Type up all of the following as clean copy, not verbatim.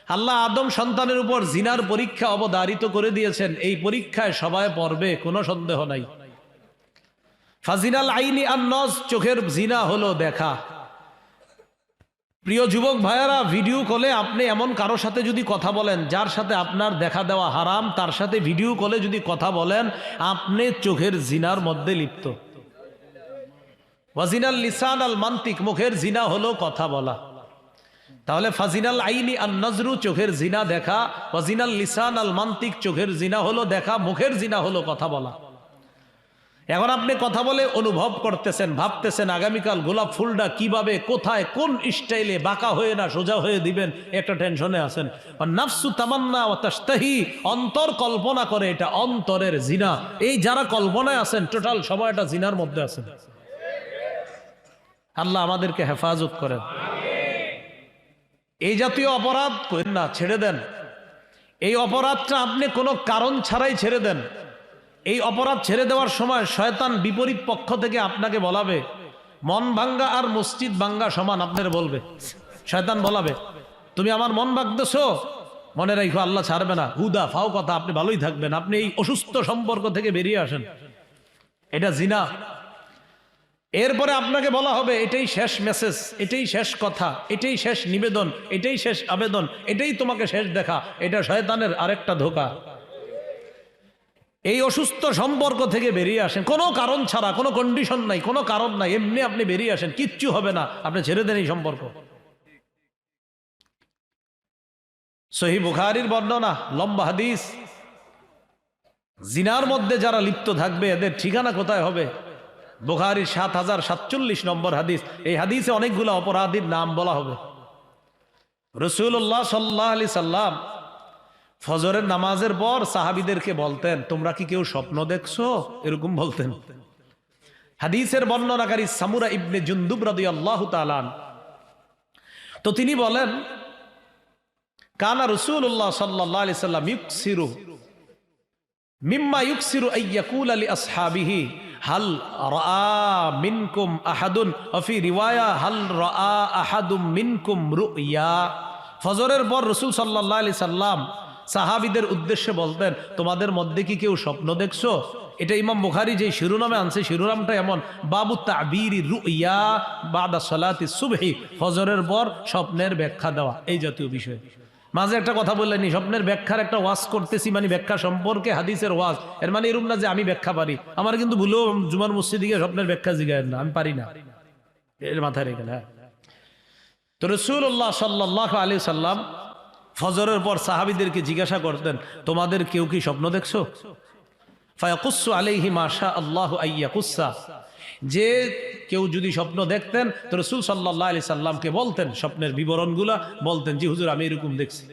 আল্লাহ আদম সন্তানের উপর জিনার পরীক্ষা অবধারিত করে দিয়েছেন, এই পরীক্ষায় সবাই পড়বে, কোনো সন্দেহ নাই। ফাজিনাল আইনি আন-নজ, চোখের জিনা হলো দেখা। প্রিয় যুবক ভাইয়ারা, ভিডিও কলে আপনি এমন কারোর সাথে যদি কথা বলেন যার সাথে আপনার দেখা দেওয়া হারাম, তার সাথে ভিডিও কলে যদি কথা বলেন, আপনি চোখের জিনার মধ্যে লিপ্ত। ওয়াজিনাল লিসান আল মান্তিক, মুখের জিনা হলো কথা বলা। তাহলে ফাজিনাল আইনি আন নজরু, চোখের জিনা দেখা, ওয়াজিনাল লিসান আল মান্তিক, চোখের জিনা হলো দেখা, মুখের জিনা হলো কথা বলা। এখন আপনি কথা বলে অনুভব করতেছেন, ভাবতেছেন আগামীকাল গোলাপ ফুলটা কিভাবে, কোথায়, কোন স্টাইলে বাঁকা হয়ে না সোজা হয়ে দিবেন, একটা টেনশনে আছেন। নাফসু তামান্না ওয়া তাশতাহি, অন্তর কল্পনা করে, এটা অন্তরের জিনা। এই যারা কল্পনায় আছেন, টোটাল সময়টা জিনার মধ্যে আছেন। আল্লাহ আমাদেরকে হেফাজত করেন। এই জাতীয় অপরাধ করেন না, ছেড়ে দেন। এই অপরাধটা আপনি কোনো কারণ ছাড়াই ছেড়ে দেন। এই অপরাধ ছেড়ে দেওয়ার সময় শয়তান বিপরীত পক্ষ থেকে আপনাকে বলাবে, মন ভাঙ্গা আর মসজিদ ভাঙ্গা সমান, আপনার বলবে, শয়তান বলাবে, তুমি আমার মন ভাঙতেছো, মনে রাখো আল্লাহ ছাড়বে না, হুদা ফাও কথা, আপনি ভালোই থাকবেন, আপনি এই অসুস্থ সম্পর্ক থেকে বেরিয়ে আসেন, এটা জিনা। এরপরে আপনাকে বলা হবে, এটাই শেষ মেসেজ, এটাই শেষ কথা, এটাই শেষ নিবেদন, এটাই শেষ আবেদন, এটাই তোমাকে শেষ দেখা। এটা শয়তানের আরেকটা ধোঁকা। এই অসুস্থ সম্পর্ক থেকে বেরিয়ে আসেন, কোনো কারণ ছাড়া, কোনো কন্ডিশন নাই, কোনো কারণ নাই, এমনি আপনি বেরিয়ে আসেন, কিচ্ছু হবে না, আপনি ছেড়ে দেন এই সম্পর্ক। সহিহ বুখারীর বর্ণনা, লম্বা হাদিস। জিনার মধ্যে যারা লিপ্ত থাকবে এদের ঠিকানা কোথায় হবে? বুখারীর ৭০৪৭ নম্বর হাদিস। এই হাদিসে অনেকগুলো অপরাধীর নাম বলা হবে। রাসূলুল্লাহ সাল্লাল্লাহু আলাইহি সাল্লাম ফজরের নামাজের পর সাহাবীদেরকে বলতেন, তোমরা কি কেউ স্বপ্ন দেখছো? এরকম বলতেন। হাদিসের বর্ণনাকারী সামুরা ইবনে জুনদুব রাদিয়াল্লাহু তাআলা, তো তিনি বলেন, কানা রাসূলুল্লাহ সাল্লাল্লাহু আলাইহি সাল্লাম ইউকসিরু মিম্মা ইউকসিরু আইয়াকুল আলি আসহাবিহি হাল রাআ মিনকুম আহাদুন, ফি রিওয়ায়া হাল রাআ আহাদুম মিনকুম রুইয়া। ফজরের পর রাসূল সাল্লাল্লাহু আলাইহি সাল্লাম সাহাবীদের উদ্দেশ্যে বলতেন, তোমাদের মধ্যে কি কেউ স্বপ্ন দেখছো? এটা ইমাম বুখারী যে শিরোনামে আনছে, শিরোনামটা এমন, বাবু তা'বীরি রুইয়া বাদা সালাতি সুবহি, ফজরের পর স্বপ্নের ব্যাখ্যা দেওয়া, এই জাতীয় বিষয়। মাঝে একটা কথা বললেনি, স্বপ্নের ব্যাখ্যার একটা ওয়াজ করতেছি, মানে ব্যাখ্যা সম্পর্কে হাদিসের ওয়াজ, এর মানে এরকম না যে আমি ব্যাখ্যা পারি। আমার কিন্তু ভুলেও জুমার মসজিদে গিয়ে স্বপ্নের ব্যাখ্যা জিজ্ঞাসা না, আমি পারি না, এর মাথায় রেখে। হ্যাঁ, তো রাসূলুল্লাহ সাল্লাল্লাহু আলাইহি সাল্লাম ফজরের পর সাহাবীদেরকে জিজ্ঞাসা করতেন, তোমাদের কেউ কি স্বপ্ন দেখছো? ফায়াকুসু আলাইহি মা শা আল্লাহু আইয়াকুসা, যে কেউ যদি স্বপ্ন দেখতেন তো রাসূল সাল্লাল্লাহু আলাইহি সাল্লামকে বলতেন, স্বপ্নের বিবরণগুলা বলতেন, জি হুজুর আমি এরকম দেখছি।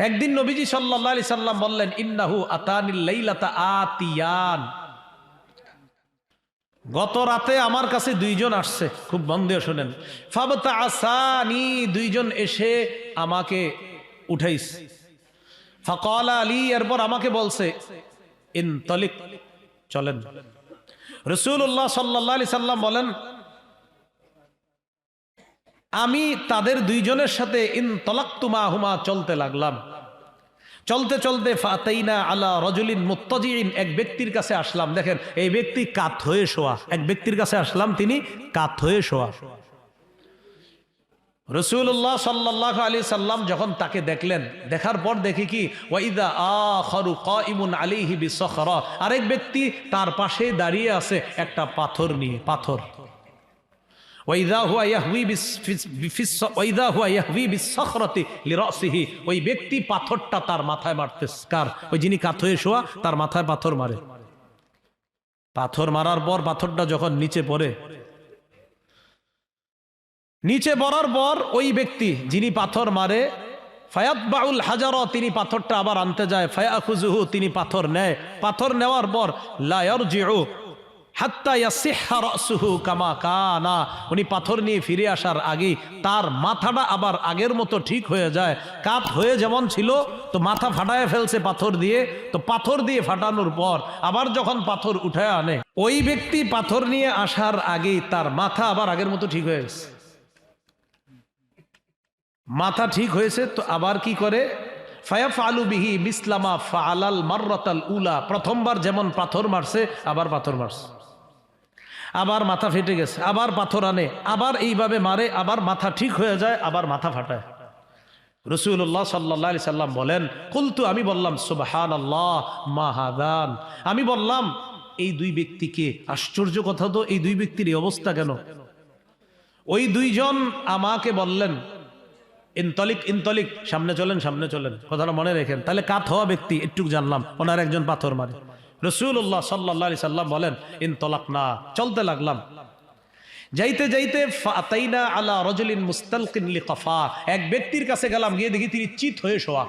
একদিন নবীজি সাল্লাল্লাহু আলাইহি সাল্লাম বললেন, ইন্নাহু আতানিল লাইলাতা আতিয়ান, গত রাতে আমার কাছে দুইজন আসছে, খুব মন দিয়ে শোনেন। ফাবতাআসানি, দুইজন এসে আমাকে উঠাইছে। ফাকালা আলী, এরপর আমাকে বলছে, ইনতালিক, চলেন। রাসূলুল্লাহ সাল্লাল্লাহু আলাইহি সাল্লাম বলেন, আমি তাদের দুইজনের সাথে ইনতালাকতু মাহুমা, চলতে লাগলাম। চলতে চলতে ফাতাইনা আলা রাজুলিন মুত্তাজিইন, এক ব্যক্তির কাছে আসলাম। দেখেন, এই ব্যক্তি কাত হয়ে শোয়া, এক ব্যক্তির কাছে আসলাম, তিনি কাত হয়ে শোয়া। রাসূলুল্লাহ সাল্লাল্লাহু আলাইহি সাল্লাম যখন তাকে দেখলেন, দেখার পর দেখি কি, ওয়াইদা আখারু কাইমুন আলাইহি বিসখরা, আরেক ব্যক্তি তার পাশে দাঁড়িয়ে আছে একটা পাথর নিয়ে, পাথর। ওয়াইদা হুয়া ইয়াহওয়ি বিসখরাতি লিরাসিহি, ওই ব্যক্তি পাথরটা তার মাথায় মারতেছে। কার? ওই যিনি কাত হয়ে শোয়া, তার মাথায় পাথর মারে। পাথর মারার পর পাথরটা যখন নিচে পড়ে, নিচে পড়ার পর ওই ব্যক্তি যিনি পাথর মারে, ফায়াতবাউল হাজারা, তিনি পাথরটা আবার আনতে যায়, ফায়াখুযুহু, তিনি পাথর নেয়। পাথর নেওয়ার পর লা ইয়ারজিউ হাত্তা ইয়াসিহহা রাসুহু কামা কানা, উনি পাথর নিয়ে ফিরে আসার আগে তার মাথাটা আবার আগের মতো ঠিক হয়ে যায়। কাত হয়ে যেমন ছিল, তো মাথা ফাটায় ফেলছে পাথর দিয়ে, তো পাথর দিয়ে ফাটানোর পর আবার যখন পাথর উঠায় আনে, ওই ব্যক্তি পাথর নিয়ে আসার আগে তার মাথা আবার আগের মতো ঠিক হয়ে গেছে। মাথা ঠিক হয়েছে তো আবার কি করে, ফায়াফআলু বিহি মিসলামা ফাআলাল মাররাতাল উলা, প্রথমবার যেমন পাথর মারছে আবার পাথর মারছে, আবার মাথা ফেটে গেছে, আবার পাথর আনে, আবার এইভাবে মারে, আবার মাথা ঠিক হয়ে যায়, আবার মাথা ফাটায়। রাসূলুল্লাহ সাল্লাল্লাহু আলাইহি সাল্লাম বলেন, কুলতু, আমি বললাম, সুবহানাল্লাহ মা হাদান, আমি বললাম এই দুই ব্যক্তিকে, আশ্চর্য কথা তো, এই দুই ব্যক্তির এই অবস্থা কেন? ওই দুইজন আমাকে বললেন, ইনতলিক ইনতলিক, সামনে চলেন সামনে চলেন, কথাটা মনে রেখেন। তাহলে কাত হওয়া ব্যক্তি একটু জানলাম, ওনার একজন পাথর মারে। রাসূলুল্লাহ সাল্লাল্লাহু আলাইহি সাল্লাম বলেন, ইনতলাকনা, চলতে লাগলাম। যাইতে যাইতে ফাতাইনা আলা রাজুলিন মুস্তালকিন লিকাফা, এক ব্যক্তির কাছে গেলাম, গিয়ে দেখি তিনি চিত হয়ে শোয়া।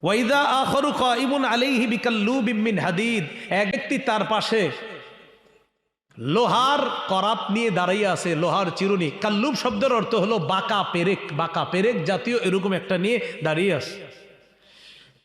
ওয়াইদা আখরু কাইমুন আলাইহি বিকাল্লুবিম মিন হাদিদ, এক ব্যক্তি তার পাশে লোহার করাত নিয়ে দাঁড়িয়ে আছে, লোহার চিরুনি। কাল্লুব শব্দের অর্থ হলো বাঁকা পেরেক, বাঁকা পেরেক জাতীয় এরকম একটা নিয়ে দাঁড়িয়ে আছে।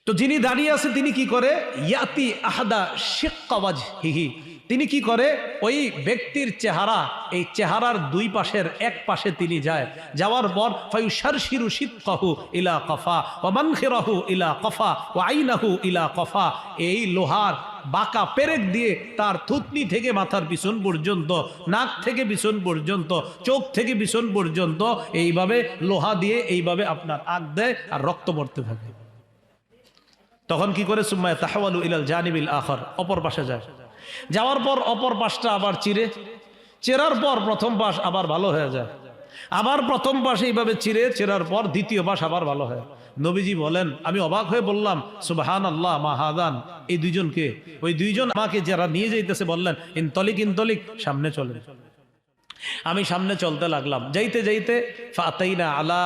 তো যিনি দাঁড়িয়ে আছে তিনি কি করে, ইয়াতি আহাদা শিক্কা ওয়াজহিহি, তিনি কি করে, ওই ব্যক্তির চেহারা, এই চেহারার দুই পাশের এক পাশে তিনি যায়, যাওয়ার পর ফায়ুশারশিরু শিক্কাহু ইলা কফা ওয়া মানখিরাহু ইলা কফা ওয়া আইনাহু ইলা কফা, এই লোহার বাঁকা পেরেক দিয়ে তার থুতনি থেকে মাথার পিছন পর্যন্ত, নাক থেকে পিছন পর্যন্ত, চোখ থেকে পিছন পর্যন্ত এইভাবে লোহা দিয়ে এইভাবে আপনার আগ দেয় আর রক্ত পড়তে থাকে। তখন কি করে, সুম্মা তাহওয়ালু ইলাল জানিবিল আখর, অপর পাশে যায়, যাওয়ার পর অপর পাশটা আবার চিরে, চেরার পর প্রথম পাশ আবার ভালো হয়ে যায়, আবার প্রথম পাশ এইভাবে চিরে, চেরার পর দ্বিতীয় পাশ আবার ভালো হয়। নবীজি বলেন, আমি অবাক হয়ে বললাম, সুবহানাল্লাহ মা হাদান, এই দুইজনকে, ওই দুইজন আমাকে যারা নিয়ে যাইতেছে বললেন, ইনতলিক ইনতলিক, সামনে চলে। আমি সামনে চলতে লাগলাম, যাইতে যাইতে ফাতাইনা আলা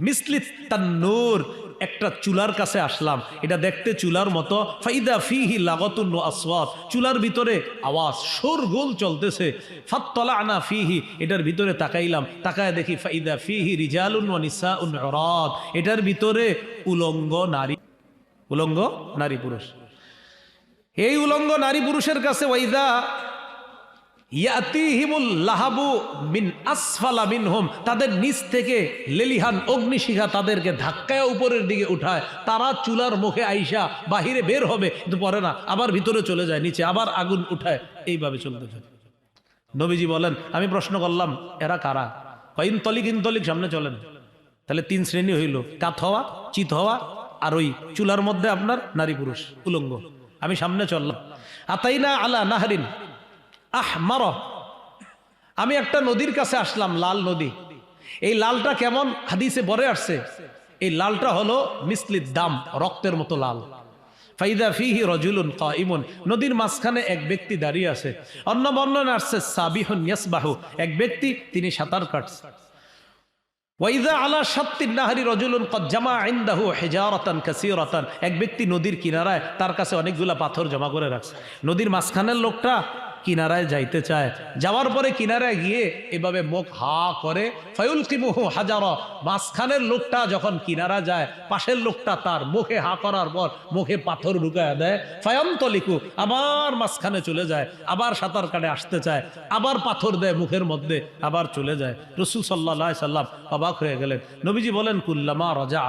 মিসলিত তান্নুর, একটা চুলার কাছে আসলাম, এটা দেখতে চুলার মতো। ফাইদা ফিহি লাগাতুন ওয়া আসওয়াত, চুলার ভিতরে আওয়াজ, শোরগোল চলতেছে। ফাত্তালানা ফিহি, এটার ভিতরে তাকাইলাম, তাকায় দেখি ফাইদা ফিহি রিজালুন ওয়া নিসাউন উরাদ, এটার ভিতরে উলঙ্গ নারী, উলঙ্গ নারী পুরুষ। এই উলঙ্গ নারী পুরুষের কাছে ওয়াইদা ইয়াতিহিমুল লাহাবু মিন আসফালা মিনহুম, তাদের নিচ থেকে লেলিহান অগ্নিশিখা তাদেরকে ধাক্কায় উপরের দিকে উঠায়। তারা চুলার মুখে আইসা বাহিরে বের হবে, কিন্তু পরে না, আবার ভিতরে চলে যায়, নিচে আবার আগুন উঠায়, এইভাবে চলতে থাকে। নবীজি বলেন, আমি প্রশ্ন করলাম, এরা কারা? ইনতলিক ইনতলিক, সামনে চলেন। তাহলে তিন শ্রেণী হইল, কাত হওয়া, চিত হওয়া, আর ওই চুলার মধ্যে আপনার নারী পুরুষ উলঙ্গ। আমি সামনে চললাম। আতাইনা আলা নাহরিন আহমার, আমি একটা নদীর কাছে আসলাম, লাল নদী। এই লালটা কেমন, হাদিসে পরে আসছে, এই লালটা হলো মিসলিদ দাম, রক্তের মতো লাল। ফাইদা ফিহি রাজুলুন কাইমুন, নদীর মাঝখানে এক ব্যক্তি দাঁড়িয়ে আছে। অন্য বর্ণনা আসছে সাবিহুন ইয়াসবাহু, এক ব্যক্তি তিনি সাঁতার কাটছে। ওয়াইদা আলা শাত্তিন নাহরি রাজুলুন ক্বাদ জামা ইনদাহু হিজারাতান কাসীরাতান, এক ব্যক্তি নদীর কিনারায়, তার কাছে অনেকগুলা পাথর জমা করে রাখছে। নদীর মাঝখানের লোকটা কিনারায় যাইতে চায়, যাওয়ার পরে কিনারায় গিয়ে এভাবে মুখ হা করে, ফায়ুলকিমুহু হাজারা, মাঝখানের লোকটা যখন কিনারা যায়, পাশের লোকটা তার মুখে হা করার পর মুখে পাথর ঢুকায় দেয়। ফায়ান্তলিকু, আবার মাঝখানে চলে যায়, আবার সাঁতার কাটে আসতে চায়, আবার পাথর দেয় মুখের মধ্যে, আবার চলে যায়। রাসূল সাল্লাল্লাহু আলাইহি সাল্লাম অবাক হয়ে গেলেন। নবীজি বলেন, কুল্লামা রাজা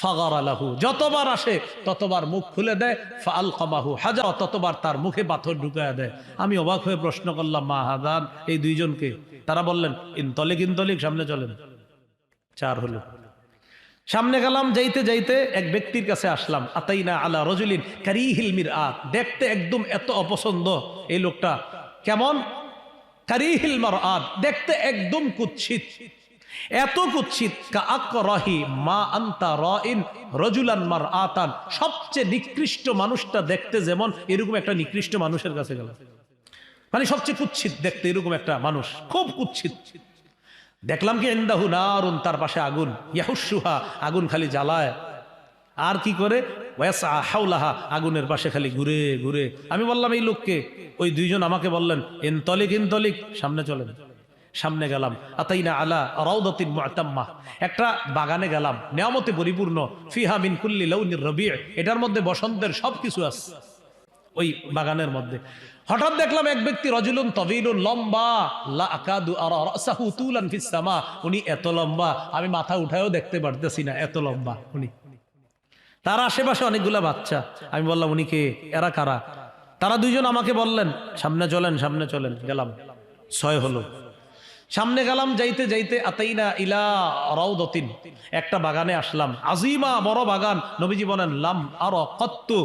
ফাগারা লাহু, যতবার আসে ততবার মুখ খুলে দেয়, ফাআলকামাহু হাজার, ততবার তার মুখে পাথর ঢুকায় দেয়। আমি অবাক হয়ে প্রশ্ন করলাম, মা হাদান, এই দুইজনকে? তারা বললেন, ইনতলিক ইনতলিক, সামনে চলেন। চার হলো। সামনে গেলাম, যাইতে যাইতে এক ব্যক্তির কাছে আসলাম। আতাইনা আলা রাজুলিন কারিহিল মিরআত, দেখতে একদম এত অপছন্দ এই লোকটা। কেমন? কারিহিল মারআত, দেখতে একদম কুৎসিত, এত কুৎসিত। কাআকরাহি মা আনতা রাইন রাজুলান মারআতান, সবচেয়ে নিকৃষ্ট মানুষটা দেখতে যেমন, এরকম একটা নিকৃষ্ট মানুষের কাছে গেল। মানে সবচেয়ে কুৎসিত দেখতে এরকম একটা মানুষ, খুব কুৎসিত। দেখলাম কি ইনদাহু নারুন, তার পাশে আগুন, ইয়াহুসুহা, আগুন খালি জ্বালায়, আর কি করে, ওয়াসা হাওলাহা, আগুনের পাশে খালি ঘুরে ঘুরে। আমি বললাম, এই লোককে? ওই দুইজন আমাকে বললেন, ইনতলিক ইনতলিক, সামনে চলেন। সামনে গেলাম। আতাইনা আলা রাউদাতিন মুআতাম্মা, একটা বাগানে গেলাম, নিয়ামতে পরিপূর্ণ। ফিহা মিন কুল্লি লাউনির রবি', এটার মধ্যে বসন্তের সবকিছু আছে। ওই বাগানের মধ্যে। হঠাৎ দেখলাম এক ব্যক্তি রজুলুন তবিলুন, লম্বা, লা আকাদু আরা রাসাহু তুলান ফিস সামা, উনি এত লম্বা আমি মাথা উঠায়ও দেখতে পারতেছি না, এত লম্বা উনি। তার আশেপাশে অনেকগুলা বাচ্চা। আমি বললাম উনি কে, এরা কারা? তারা দুইজন আমাকে বললেন সামনে চলেন, সামনে চলেন। গেলাম, 6 হলো। সামনে গেলাম, যাইতে যাইতে আতাইনা ইলা রাউদাতিন, একটা বাগানে আসলাম, আজিমা, বড় বাগান। নবীজি বলেন লাম আরা কত্তু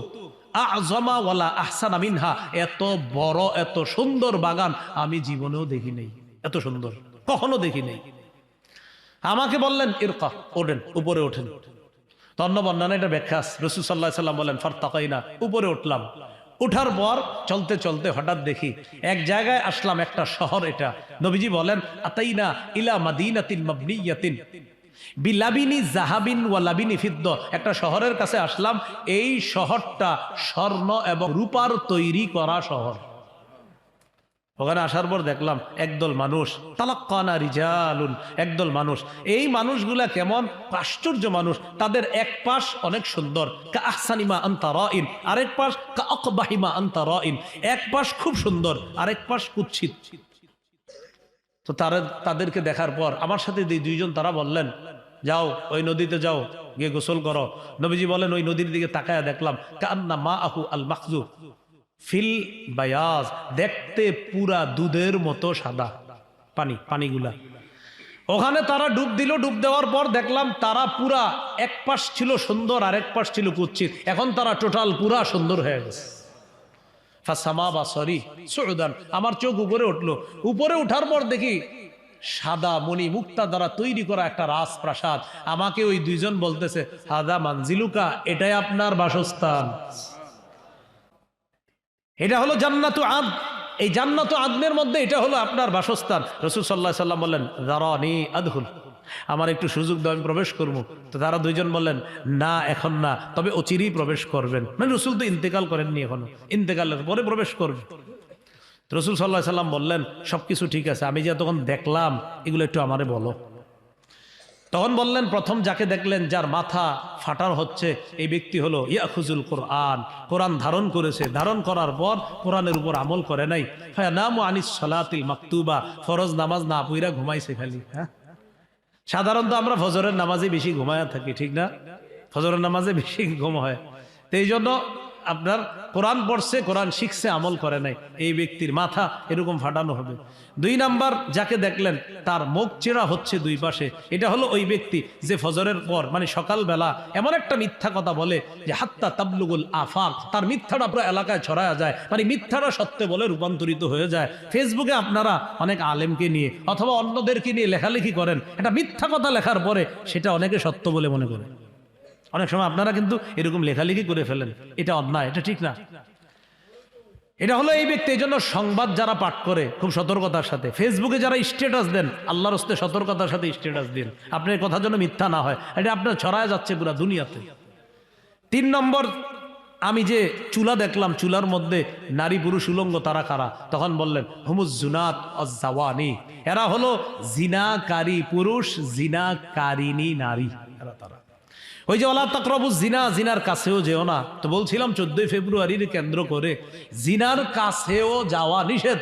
আযমা ওয়ালা আহসানা মিনহা, এত বড় এত সুন্দর বাগান আমি জীবনেও দেখি নাই, এত সুন্দর কখনো দেখি নাই। আমাকে বললেন ইরকা, ওঠেন, উপরে ওঠেন। তন্ন বর্ণনা এটা ব্যাখ্যা। রাসূল সাল্লাল্লাহু আলাইহি সাল্লাম বলেন ফারতাকাইনা, উপরে উঠলাম। উঠার পর চলতে চলতে হঠাৎ দেখি এক জায়গায় আসলাম, একটা শহর এটা। নবীজি বলেন আতাইনা ইলা মাদিনাতিন মাবনিয়াতিন বিলাবিনি জাহাবিন ওয়া লাবিনি ফিদ্দা, একটা শহরের কাছে আসলাম, এই শহরটা স্বর্ণ এবং রূপার তৈরি করা শহর। ওখানে আসার পর দেখলাম একদল মানুষ, তালাক্কানা রিজালুন, একদল মানুষ। এই মানুষগুলা কেমন আশ্চর্য মানুষ, তাদের এক পাশ অনেক সুন্দর, কা আহসানিমা আনতা রাইন, আরেক পাশ কা আকবাহিমা আনতা রাইন, এক পাশ খুব সুন্দর, আরেক পাশ কুৎসিত। তো তাদেরকে দেখার পর আমার সাথে দুইজন তারা বললেন যাও ওই নদীতে যাও, গিয়ে গোসল করো। নবীজি বলেন ওই নদীর দিকে তাকায়া দেখলাম কান্না মা আহু আল মাখজু ফিল বায়াজ, দেখতে পুরা দুধের মতো সাদা পানিগুলা। ওখানে তারা ডুব দিল, ডুব দেওয়ার পর দেখলাম তারা পুরা এক পাশ ছিল সুন্দর আর এক পাশ ছিল কুৎসিত, এখন তারা টোটাল পুরা সুন্দর হয়ে গেছে। ফাসামা বাসরি সুউদান, আমার চোখ উপরে উঠলো। উপরে উঠার পর দেখি সাদা মণি মুক্তা দ্বারা তৈরি করা একটা রাজপ্রাসাদ। আমাকে ওই দুইজন বলতেছে হাদা মানজিলুকা, এটাই আপনার বাসস্থান, এটা হলো জান্নাতু আদ, এই জান্নাতু আদনের মধ্যে এটা হলো আপনার বাসস্থান। রাসূল সাল্লাল্লাহু আলাইহি সাল্লাম বললেন যারানি আদখুল, আমার একটু সুযোগ দাও, আমি প্রবেশ করবো। তো তারা দুইজন বললেন না এখন না, তবে অচিরেই প্রবেশ করবেন। মানে রাসূল তো ইন্তেকাল করেননি এখনো, ইন্তেকালের পরে প্রবেশ করবেন। রাসূল সাল্লাল্লাহু আলাইহি সাল্লাম বললেন সবকিছু ঠিক আছে, আমি যে তখন দেখলাম এগুলো একটু আমারে বলো। তখন বললেন প্রথম যাকে দেখলেন যার মাথা ফাটার হচ্ছে, এই ব্যক্তি হলো ইয়াখুজুল কোরআন, কোরআন ধারণ করেছে, ধারণ করার পর কোরআনের উপর আমল করে নাই। ফায়ানামু আনিস সালাতিল মাকতুবা, ফরজ নামাজ না পইরা ঘুমাইছে খালি। হ্যাঁ, সাধারণত আমরা ফজরের নামাজে বেশি ঘুমায়া থাকি, ঠিক না? ফজরের নামাজে বেশি ঘুম হয়। তো এই জন্য আপনার কোরআন পড়ছে, কোরআন শিখছে, আমল করে নাই, এই ব্যক্তির মাথা এরকম ফাটানো হবে। 2 নাম্বার যাকে দেখলেন তার মুখ চেরা হচ্ছে দুই পাশে, এটা হলো ওই ব্যক্তি যে ফজরের পর মানে সকালবেলা এমন একটা মিথ্যা কথা বলে যে হাত্তা তাবলুগুল আফাক, তার মিথ্যাটা পুরো এলাকায় ছড়ায়া যায়, মানে মিথ্যাটা সত্য বলে রূপান্তরিত হয়ে যায়। ফেসবুকে আপনারা অনেক আলেমকে নিয়ে অথবা অন্যদেরকে নিয়ে লেখালেখি করেন, একটা মিথ্যা কথা লেখার পরে সেটা অনেকে সত্য বলে মনে করে। অনেক সময় আপনারা কিন্তু এরকম লেখালেখি করে ফেলেন, এটা অন্যায়, এটা ঠিক না। এটা হলো এই ব্যক্তি। এই জন্য সংবাদ যারা পাঠ করে খুব সতর্কতার সাথে, ফেসবুকে যারা স্ট্যাটাস দেন আল্লাহর হস্তে সতর্কতার সাথে স্ট্যাটাস দিন, আপনার কথা যেন মিথ্যা না হয়, এটা আপনার ছড়ায় যাচ্ছে পুরা দুনিয়াতে। 3 নম্বর, আমি যে চুলা দেখলাম, চুলার মধ্যে নারী পুরুষ উলঙ্গ, তারা কারা? তখন বললেন হুমুজ জুনাত আজ-জাওয়ানি, এরা হলো জিনাকারী পুরুষ, জিনাকারিনী নারী, এরা তারা। ওই যে ওয়ালা তাকরাবুজ জিনা, জিনার কাছেও যেও না। তো বলছিলাম 14 ফেব্রুয়ারির কেন্দ্র করে জিনার কাছেও যাওয়া নিষেধ,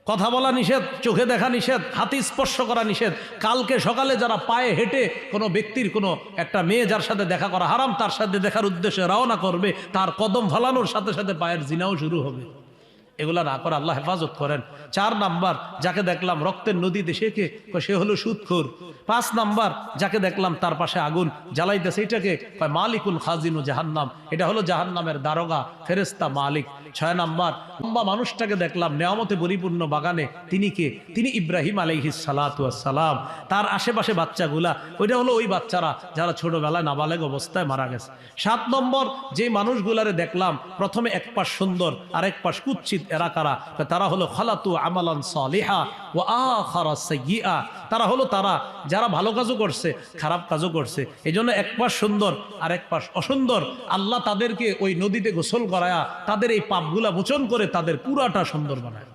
কথা বলা নিষেধ, চোখে দেখা নিষেধ, হাতে স্পর্শ করা নিষেধ। কালকে সকালে যারা পায়ে হেঁটে কোনো ব্যক্তির কোনো একটা মেয়ে যার সাথে দেখা করা হারাম, তার সাথে দেখার উদ্দেশ্যে রওনা করবে, তার কদম ফলানোর সাথে সাথে পায়ের জিনাও শুরু হবে। এগুলা না করে আল্লাহ হেফাজত করেন। 4 নাম্বার যাকে দেখলাম রক্তের নদীতে সেকে, সে হলো সুদখোর। 5 নাম্বার যাকে দেখলাম তার পাশে আগুন জ্বালাইতেছে, এটাকে কয় মালিকুল খাজিনু জাহান্নাম, এটা হলো জাহান্নামের দারোগা, ফেরেশতা মালিক। 6 নাম্বার লম্বা মানুষটাকে দেখলাম নেয়ামতে পরিপূর্ণ বাগানে, তিনি কে? তিনি ইব্রাহিম আলাইহিস সালাতু ওয়াস সালাম। তার আশেপাশে বাচ্চাগুলা, ওইটা হলো ওই বাচ্চারা যারা ছোটবেলায় নাবালেগ অবস্থায় মারা গেছে। 7 নম্বর যে মানুষগুলারে দেখলাম প্রথমে এক পাশ সুন্দর আর এক পাশ কুৎসিত, এরা কারা? তারা হলো খালাতু আমালান সালিহা ওয়া আখারা সাইয়্যিআ, তারা হলো তারা যারা ভালো কাজও করছে খারাপ কাজও করছে, এজন্য এক পাশ সুন্দর আর এক পাশ অসুন্দর। আল্লাহ তাদেরকে ওই নদীতে গোসল করায়া তাদের এই পাপগুলা মোচন করে তাদের পুরাটা সুন্দর বানায়।